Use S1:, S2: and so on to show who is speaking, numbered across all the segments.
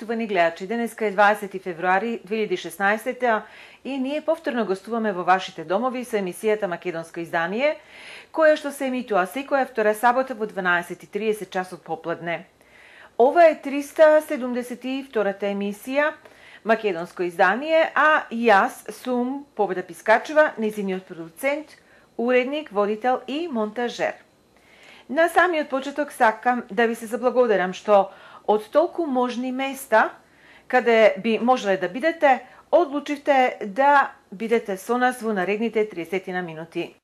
S1: Poštовани гледачи, денеска е 20 февруари 2016 и ние повторно гостуваме во вашите домови со емисијата Македонско издание, која што се емитува секоја втора сабота во 12:30 часот попладне. Ова е 372-та емисија Македонско издание, а јас сум Победа Пискачева, нејзиниот продуцент, уредник, водител и монтажер. На самиот почеток сакам да ви се заблагодарам што од толку можни места каде би можеле да бидете, одлучивте да бидете со нас во наредните 30 минути.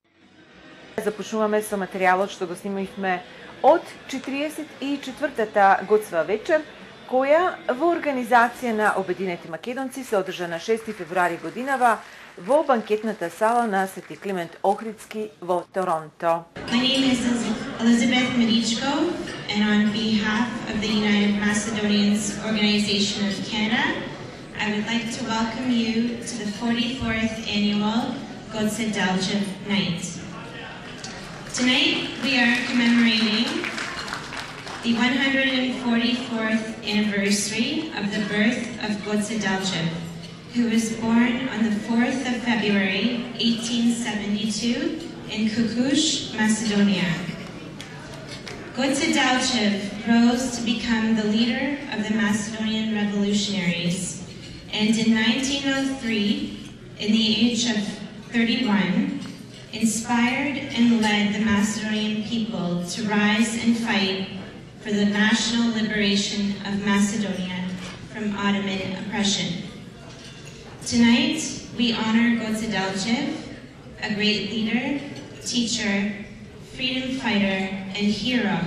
S1: Започнуваме со материјалот што го снимавме од 44-та Гоцва вечер, која во организација на Обединети македонци се одржа на 6 февруари годинава во банкетната сала на Свети Климент Охридски во Торонто.
S2: My name is Elizabeth Medichko, and on behalf of the United Macedonians Organization of Canada, I would like to welcome you to the 44th annual Goce Delchev Night. Tonight we are commemorating the 144th anniversary of the birth of Goce Delchev, who was born on the 4th of February 1872 in Kukush, Macedonia. Goce Delchev rose to become the leader of the Macedonian revolutionaries, and in 1903, in the age of 31, inspired and led the Macedonian people to rise and fight for the national liberation of Macedonia from Ottoman oppression. Tonight, we honor Goce Delchev, a great leader, teacher, freedom fighter, and hero,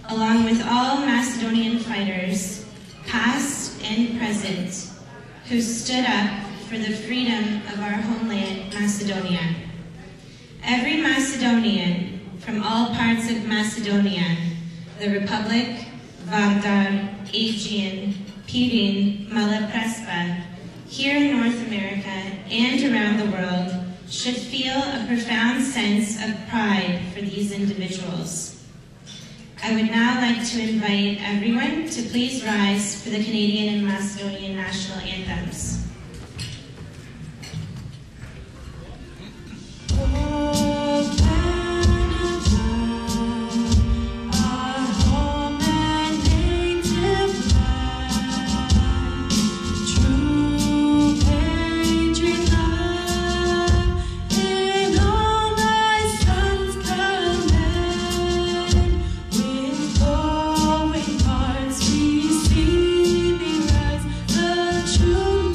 S2: along with all Macedonian fighters, past and present, who stood up for the freedom of our homeland, Macedonia. Every Macedonian from all parts of Macedonia, the Republic, Vardar, Aegean, Pirin, Malaprespa, here in North America and around the world, should feel a profound sense of pride for these individuals. I would now like to invite everyone to please rise for the Canadian and Macedonian national anthems.
S3: Receiving rise, the true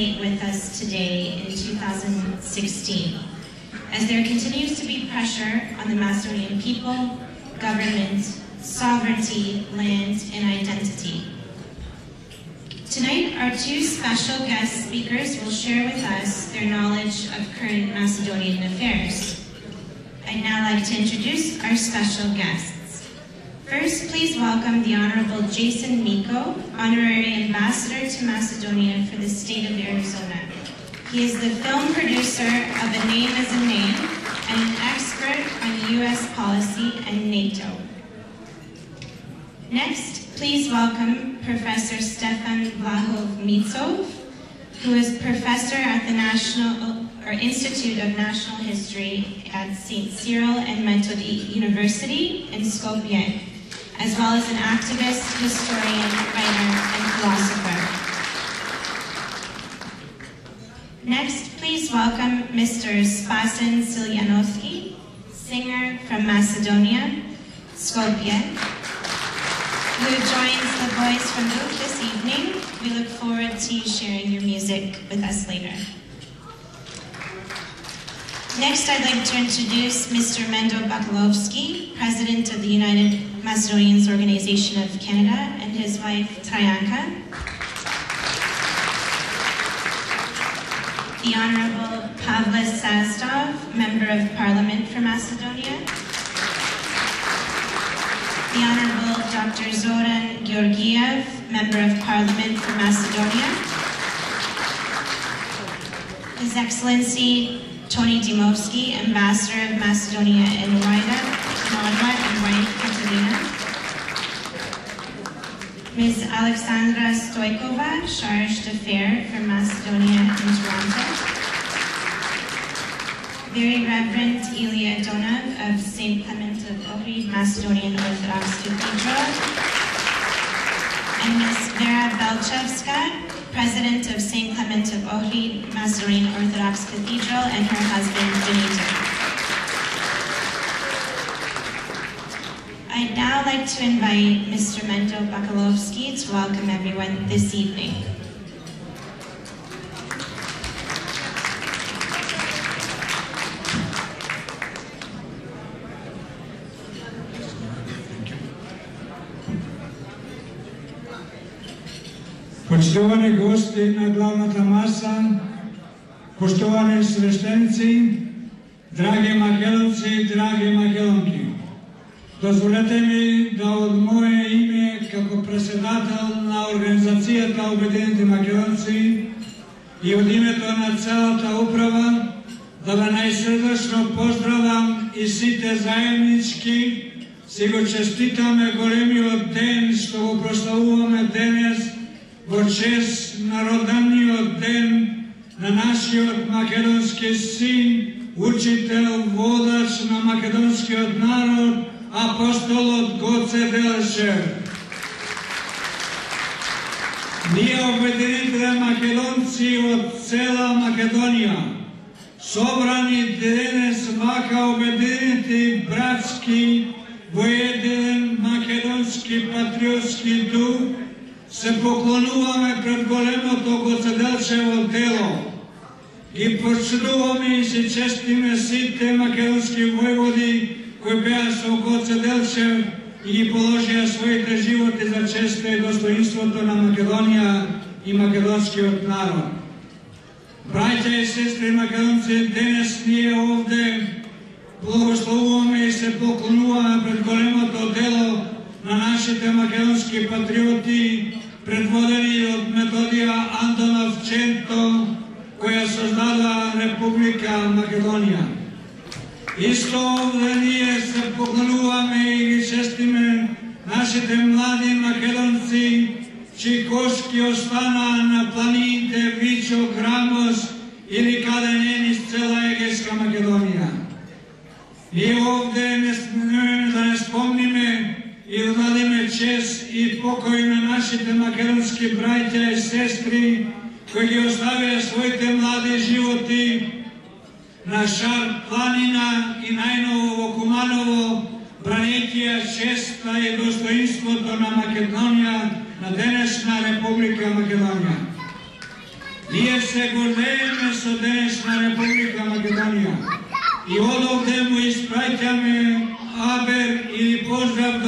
S2: participate with us today in 2016, as there continues to be pressure on the Macedonian people, government, sovereignty, land, and identity. Tonight, our two special guest speakers will share with us their knowledge of current Macedonian affairs. I'd now like to introduce our special guests. First, please welcome the Honorable Jason Miko, Honorary Ambassador to Macedonia for the state of Arizona. He is the film producer of A Name is a Name and an expert on U.S. policy and NATO. Next, please welcome Professor Stefan Vlahov-Mitsov, who is professor at the Institute of National History at St. Cyril and Method University in Skopje, as well as an activist, historian, writer, and philosopher. Next, please welcome Mr. Spasen Siljanovski, singer from Macedonia, Skopje, who joins the Boys from Luke this evening. We look forward to you sharing your music with us later. Next, I'd like to introduce Mr. Mendo Bakalovsky, President of the United Macedonians Organization of Canada, and his wife, Traianka. The Honorable Pavlis Sazdov, Member of Parliament for Macedonia. The Honorable Dr. Zoran Georgiev, Member of Parliament for Macedonia. His Excellency Tony Dimovsky, Ambassador of Macedonia in Wida, and wife Katerina. Ms. Alexandra Stoikova, Charge d'Affaires for Macedonia in Toronto. Very Reverend Ilya Donov of St. Clement of Ohrid Macedonian Orthodox Cathedral. And Ms. Vera Belchevska, President of St. Clement of Ohrid Macedonian Orthodox Cathedral, and her husband, Benito. I'd now like to invite Mr. Mendo Bakalovsky to welcome everyone this evening.
S3: Poštovani gosti na glavната masa, poštovani sveštenci, dragi Makedonci, dragi Makedonki. Dozvolете ми да од мое име како председател на Организацијата Обединети Македонци и од името на целата управа да ве најсрдечно поздравам и сите заеднички си го честитаме големиот ден што го прославуваме денес во чест на родовниот ден на нашиот македонски син, учител, водач на македонскиот народ, апостолот Гоце Делчев. Ние обединетите македонци од цела Македонија, собрани денес вака обединети братски во еден македонски патриотски дух, се поклонуваме пред големото Гоцеделчево дело. Ги почитуваме и се честиме сите македонски војводи кои беа со Гоцеделчев и ги положија своите животи за честа и достоинството на Македонија и македонскиот народ. Браќа и сестри македонци, денес ние овде благословуваме и се поклонуваме пред големото дело на нашите македонски патриоти, предводени од Методија Антонов Ченто, која создадува Република Македонија. Исто овде ние се поклонуваме и ги честиме нашите млади македонци, чии кошки остана на планините Вичо, Крамос или каде не низ цела Егејска Македонија. И овде да не спомниме и да дадиме чест и покој на нашите македонски браќа и сестри кои ги оставија своите млади животи на Шар планина и најново во Куманово, бранејќи честа и достоинството на Македонија, на денешна Република Македонија. Ние се гордееме со денешна Република Македонија и одовде му испраќаме абер или поздрав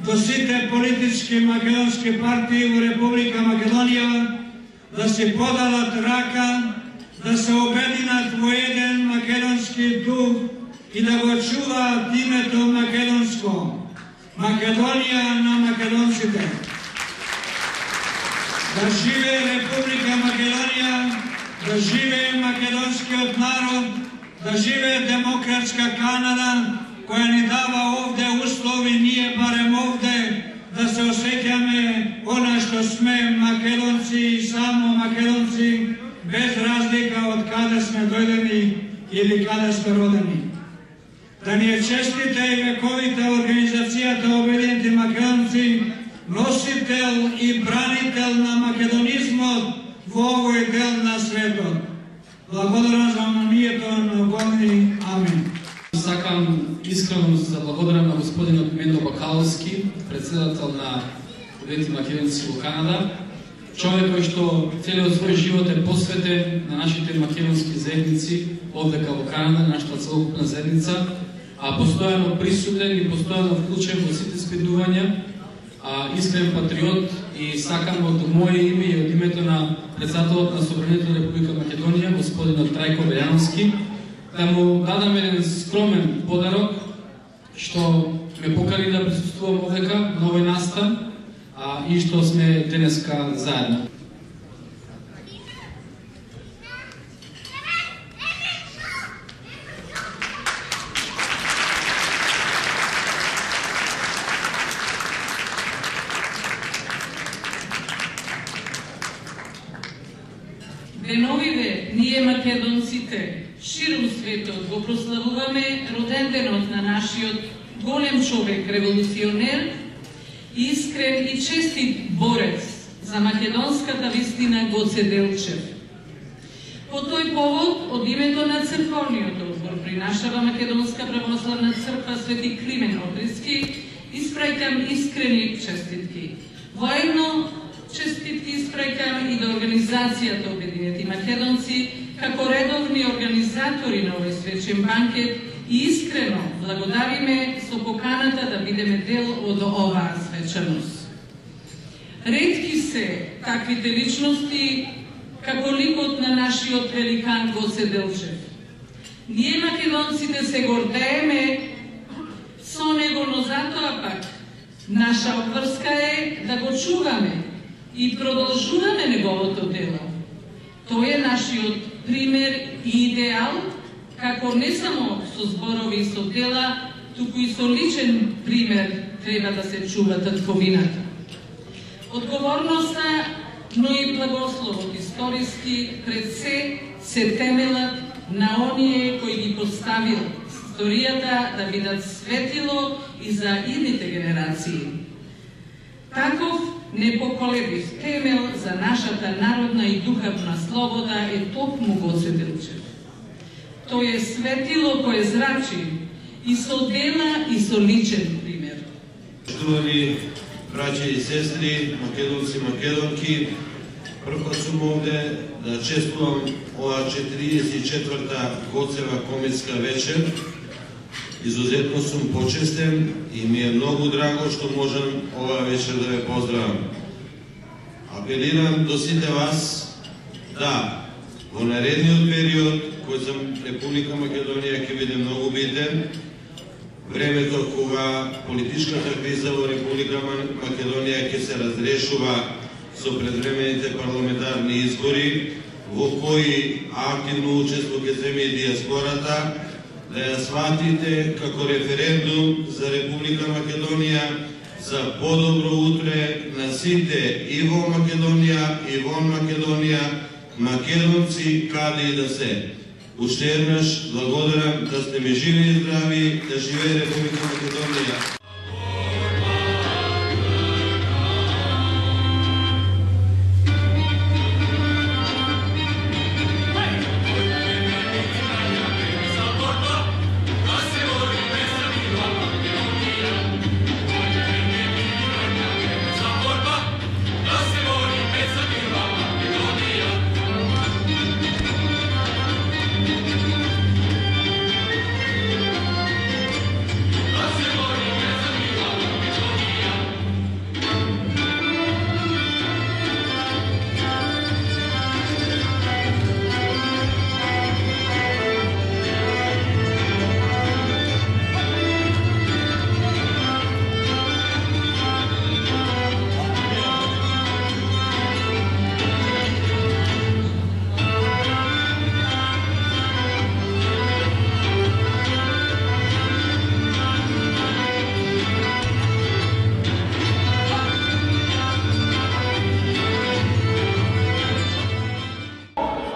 S3: до сите политички македонски партии во Република Македонија да си подадат рака, да се обединат во еден македонски дух и да го чуваат името македонско. Македонија на македонците. Да живее Република Македонија, да живее македонскиот народ, да живее демократска Канада, која ни дава овде услови, ние барем овде, да се осеќаме она што сме македонци и само македонци, без разлика од каде сме дојдени или каде сме родени. Да ни е честите и вековите организацијата Обединети македонци, носител и бранител на македонизмот во овој дел на светот. Благодарам за вниманието на години. Амин.
S4: Сакам искрено да благодарам на господинот Мендо Бакаловски, председател на Обединети македонци во Канада, човек кој што целиот свој живот е посветен на нашите македонски заедници овдека во Канада, нашата целокупна заедница, а постојано присутен и постојано вклучен во сите спедувања, искрен патриот и сакам од моје име и од името на председателот на Собранието на Република Македонија, господинот Трајко Велјановски, да му дадам еден скромен подарок што ме покани да присуствувам овдека на овој настан и што сме денеска заедно.
S5: Деновиве ние македонците ширум светот го прославуваме роденденот на нашиот голем човек, револуционер, искрен и честит борец за македонската вистина Гоце Делчев. По тој повод, од името на црковниот одбор при нашава Македонска православна црква Свети Климен Охридски испраќам искрени честитки. Воедно честитки испраќам и до организацијата Обединети македонци, како редовни организатори на овој свечен банкет и искрено благодариме со поканата да бидеме дел од оваа свечаност. Ретки се таквите личности како ликот на нашиот великан Гоце Делчев. Ние македонците се гордееме со него, но затоа пак наша обврска е да го чуваме и продолжуваме неговото дело. Тој е нашиот пример и идеал, како не само со зборови и со дела, туку и со личен пример треба да се чува татковината. Одговорноста, но и благословот историски пред се темелат на оние кои ги поставил историјата да бидат светило и за идните генерации. Таков непоколебив темел за нашата народна и духовна слобода е токму Гоце Делчев. Тој е светило кое зрачи и со дела и со личен пример.
S6: Поштовани браќа и сестри, македонци и македонки, првпат сум овде да чествувам ова 44-та Гоцева комитска вечер. Изузетно сум почестен и ми е многу драго што можам ова вечер да ве поздравам. Апелирам до сите вас да во наредниот период, кој за Република Македонија ќе биде многу битен, времето кога политичката криза во Република Македонија ќе се разрешува со предвремените парламентарни избори, во кои активно учество ќе земе и диаспората, да ја сватите како референдум за Република Македонија за подобро утре на сите и во Македонија и вон Македонија, македонци каде и да се. Уште еднаш благодарам да сте ми живи и здрави, да живее Република Македонија.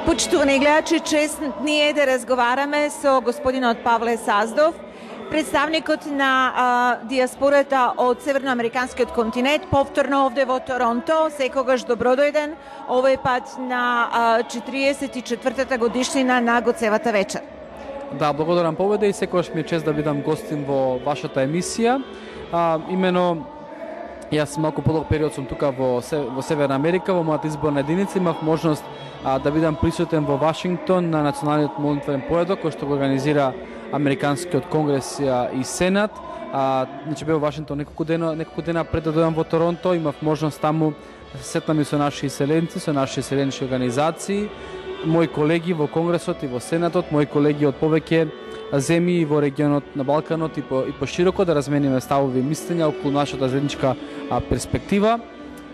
S1: Почитувани гледачи, чест ни е да разговараме со господинот Павле Саздов, представникот на диаспората од северноамериканскиот континент, повторно овде во Торонто. Секогаш добродојден, овој пат на 44-та годишнина на Гоцевата вечер.
S7: Да, благодарам Победа и секогаш ми е чест да бидам гостин во вашата емисија. Имено, јас малку подолг период сум тука во Северна Америка, во мојата изборна единица. Имав можност да бидам присутен во Вашингтон на Националниот молитвен поедок, кој што го организира Американскиот конгрес и Сенат. Значи бев во Вашингтон неколку дена пред да дојдам во Торонто. Имав можност таму да се сетнам и со наши иселенци, со наши иселенички организации, мои колеги во Конгресот и во Сенатот, мои колеги од повеќе земји во регионот на Балканот и по широко да размениме ставови и мислења околу нашата заедничка перспектива.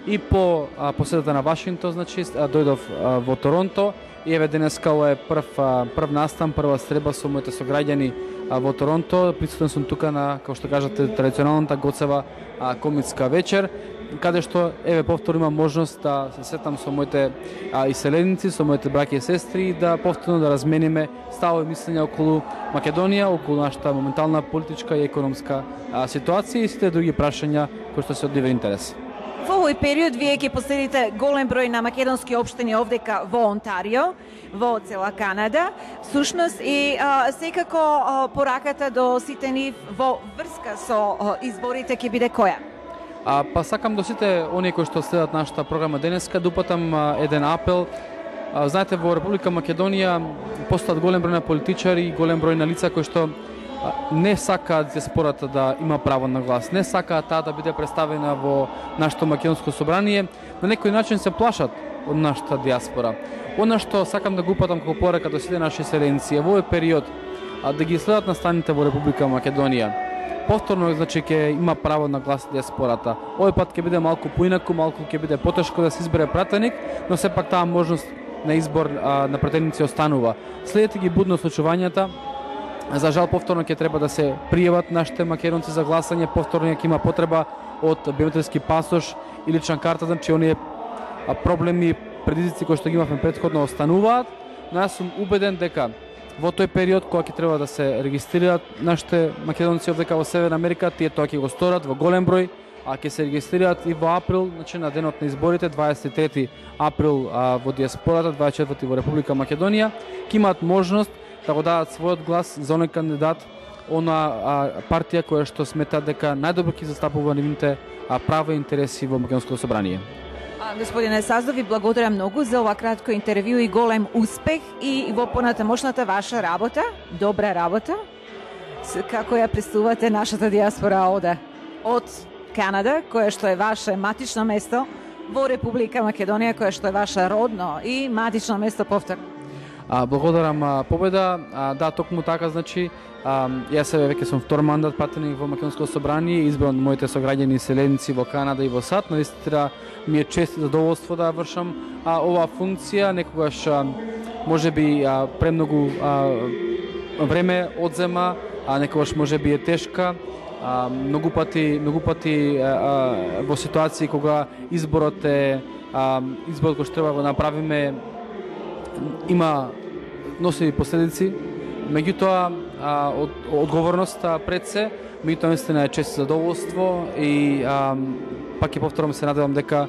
S7: И по посетата на Вашингтон, значи, дојдов во Торонто и еве денеска ова е прв настан, прва среба со моите сограѓани во Торонто. Присутен сум тука на, како што кажате, традиционалната Гоцева комитска вечер, каде што еве повторно имам можност да се сетам со моите иселеници, со моите браќа и сестри и да повторно да размениме ставови мислења околу Македонија, околу нашата моментална политичка и економска ситуација и сите други прашања кои што се од дивен интерес.
S1: Во овој период вие ќе последите голем број на македонски општини овдека во Онтарио, во цела Канада. Всушност и секако пораката до сите нив во врска со изборите ќе биде која?
S7: Па сакам до сите оние кои што следат нашата програма денеска да упатам еден апел. Знаете, во Република Македонија постојат голем број на политичари и голем број на лица кои што не сакаат диаспората да има право на глас, не сакаат таа да биде представена во нашето македонско собрание, на некој начин се плашат од нашата диаспора. Она што сакам да го упатам како порака до сите наши селенци во овој период да ги следат настаните во Република Македонија. Повторно, значи, ќе има право на глас диаспората. Овој пат ќе биде малку поинаку, малку ќе биде потешко да се избере пратеник, но сепак таа можност на избор на пратеници останува. Следете ги будно случувањата. За жал, повторно ќе треба да се пријават нашите македонци за гласање, повторно ќе има потреба од биометриски пасош и лична карта, значи оние проблеми, предизвици кои што ги имавме претходно остануваат, но јас сум убеден дека во тој период кога ќе треба да се регистрираат нашите македонци овдека во Северна Америка, тие тоа ќе го сторат во голем број, а ќе се регистрираат и во април, значи на денот на изборите, 23 април во диаспората, 24 во Република Македонија, ќе имаат можност да го дадат својот глас за оној кандидат, она партија која што смета дека најдобро ќе застапува нивните права и интереси во Македонското собрание.
S1: Господине Саздов, ви благодарам многу за ова кратко интервју и голем успех и во понатамошната ваша работа, добра работа. Како ја представувате нашата диаспора оде од Канада, која што е ваше матично место, во Република Македонија, која што е ваше родно и матично место повторно.
S7: Благодарам Победа. Да, токму така, значи, јас веќе сум втор мандат пратеник во Македонското собрание, избран моите сограѓани и селеници во Канада и во САД. Наистина ми е чест и задоволство да вршам оваа функција. Некогаш можеби премногу време одзема, некогаш можеби е тешка. Многу пати во ситуации кога изборот кој што треба да го направиме носи последици, меѓутоа одговорност пред се, меѓутоа наистина е чест и задоволство и пак ќе повторам, се надевам дека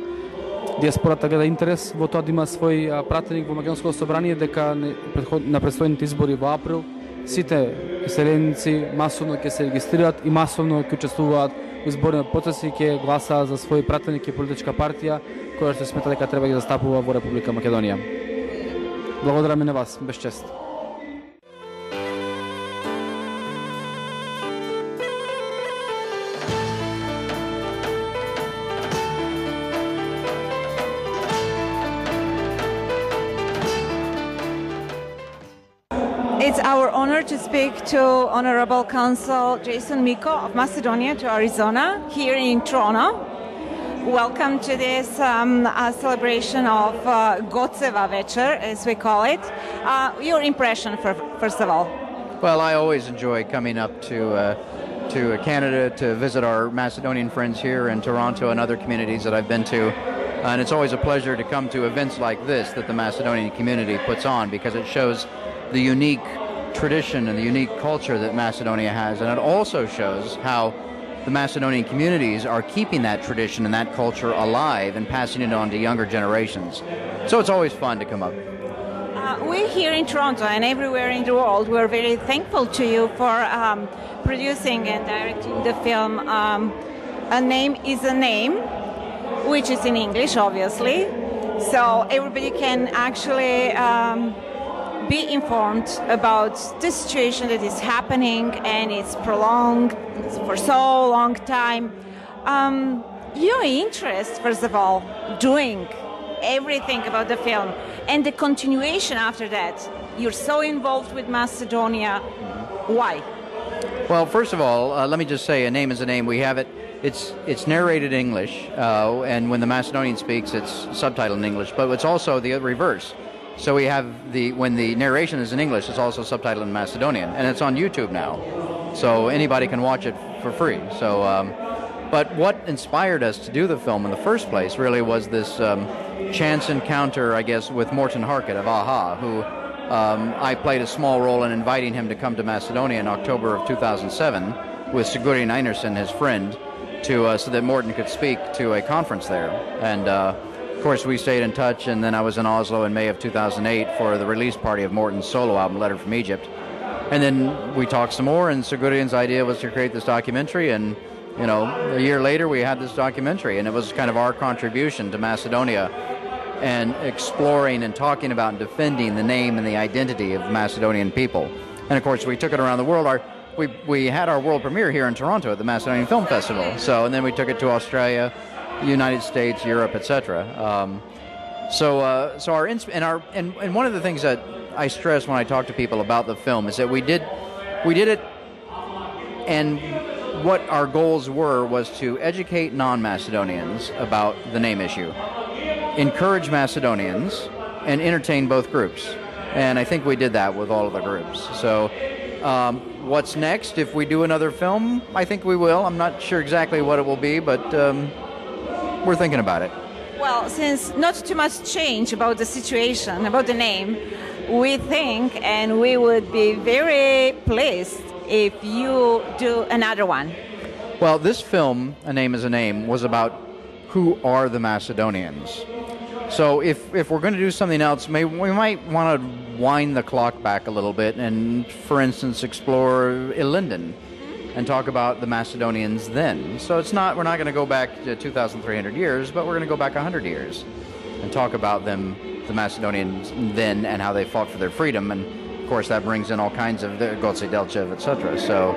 S7: диаспората гледа интерес во тоа да има свој пратеник во Македонското собрание, дека на предстојните избори во април сите иселеници масовно ќе се регистрираат и масовно ќе учествуваат во изборниот процес и ќе гласаат за свој пратеник и политичка партија која што смета дека треба да ги застапува во Република Македонија. Благодарам и на вас, без чест.
S1: It's our honor to speak to Honorable Consul Jason Miko of Macedonia to Arizona here in Toronto. Welcome to this celebration of Goceva Večer, as we call it. Your impression, first of all?
S8: Well, I always enjoy coming up to Canada to visit our Macedonian friends here in Toronto and other communities that I've been to. And it's always a pleasure to come to events like this that the Macedonian community puts on, because it shows the unique tradition and the unique culture that Macedonia has, and it also shows how the Macedonian communities are keeping that tradition and that culture alive and passing it on to younger generations. So it's always fun to come up.
S9: We're here in Toronto and everywhere in the world. We're very thankful to you for producing and directing the film A Name is a Name, which is in English, obviously. So everybody can actually be informed about the situation that is happening, and it's prolonged for so long time. Your interest, first of all, doing everything about the film, and the continuation after that. You're so involved with Macedonia. Why?
S8: Well, first of all, let me just say, A Name is a Name. We have it. It's narrated in English, and when the Macedonian speaks, it's subtitled in English. But it's also the reverse. So we have when the narration is in English, it's also subtitled in Macedonian, and it's on YouTube now. So anybody can watch it for free. So, but what inspired us to do the film in the first place really was this chance encounter, I guess, with Morten Harket of a-ha, who I played a small role in inviting him to come to Macedonia in October of 2007 with Sigurðin Einarsson, his friend, so that Morten could speak to a conference there. And of course, we stayed in touch, and then I was in Oslo in May of 2008 for the release party of Morten's solo album, Letter from Egypt. And then we talked some more, and Sigurðin's idea was to create this documentary, and a year later we had this documentary, and it was kind of our contribution to Macedonia and exploring and talking about and defending the name and the identity of Macedonian people. And of course, we took it around the world. We had our world premiere here in Toronto at the Macedonian Film Festival. And then we took it to Australia, United States, Europe, etc. And one of the things that I stress when I talk to people about the film is that we did it, and what our goals was to educate non-Macedonians about the name issue, encourage Macedonians, and entertain both groups. And I think we did that with all of the groups. So what's next? If we do another film, I think we will. I'm not sure exactly what it will be, but we're thinking about it.
S9: Well, since not too much change about the situation, about the name, we think and we would be very pleased if you do another one.
S8: Well, this film, A Name is a Name, was about who are the Macedonians. So if we're going to do something else, we might want to wind the clock back a little bit and, for instance, explore Ilinden and talk about the Macedonians then. So we're not going to go back to 2,300 years, but we're going to go back 100 years and talk about them, the Macedonians then, and how they fought for their freedom. And of course, that brings in all kinds of Goce Delchev, etc. So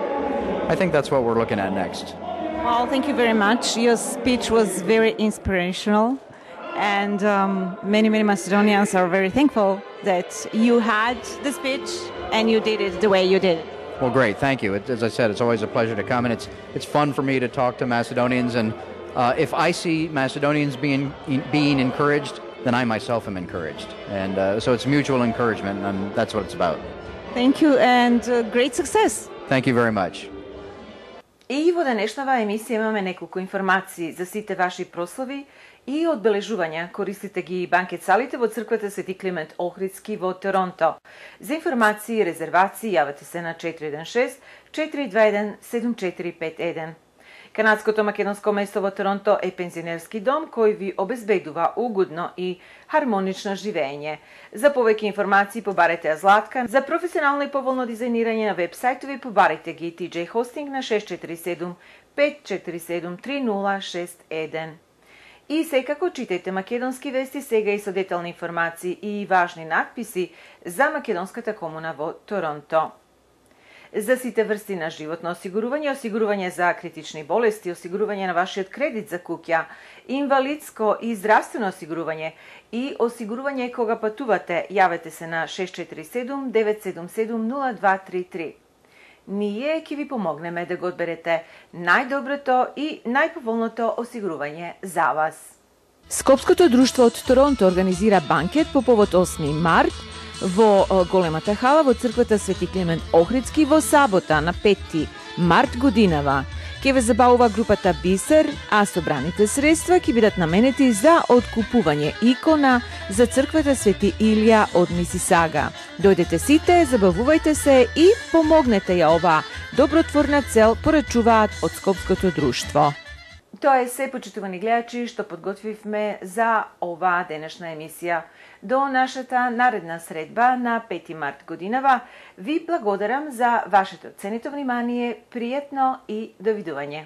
S8: I think that's what we're looking at next.
S9: Well, thank you very much. Your speech was very inspirational, and many Macedonians are very thankful that you had the speech and you did it the way you did it.
S8: Well, great. Thank you. As I said, it's always a pleasure to come, and it's fun for me to talk to Macedonians. And if I see Macedonians being encouraged, then I myself am encouraged. And so it's mutual encouragement, and that's what it's about.
S9: Thank you, and great success.
S8: Thank you very much.
S1: И во денешнава емисија имаме неколку информации за сите ваши прослави и одбележувања. Користите ги банкет салите во црквата Свети Климент Охридски во Торонто. За информации и резервации јавете се на 416-421-7451. Канадското македонско место во Торонто е пензионерски дом кој ви обезбедува угодно и хармонично живење. За повеќе информации побарете ја Златка. За професионално и поволно дизајнирање на веб-сајтови побарете ги TJ Hosting на 647-547-3061. И секако читајте македонски вести сега и со детални информации и важни надписи за македонската комуна во Торонто. За сите врсти на животно осигурување, осигурување за критични болести, осигурување на вашиот кредит за куќа, инвалидско и здравствено осигурување и осигурување кога патувате, јавете се на 647-977-0233. Ние ќе ви помогнеме да го одберете најдоброто и најповолното осигурување за вас. Скопското друштво од Торонто организира банкет по повод 8 март во големата хала во црквата Свети Климент Охридски во сабота на 5 март годинава. Ке ве забавува групата Бисер, а собраните средства ќе бидат наменети за откупување икона за црквата Свети Илија од Мисисага. Дојдете сите, забавувајте се и помогнете ја оваа добротворна цел, порачуваат од Скопското друштво. Тоа е се, почитувани гледачи, што подготвивме за оваа денешна емисија. До нашата наредна средба на 5 март годинава ви благодарам за вашето ценито внимание, пријатно и довидување.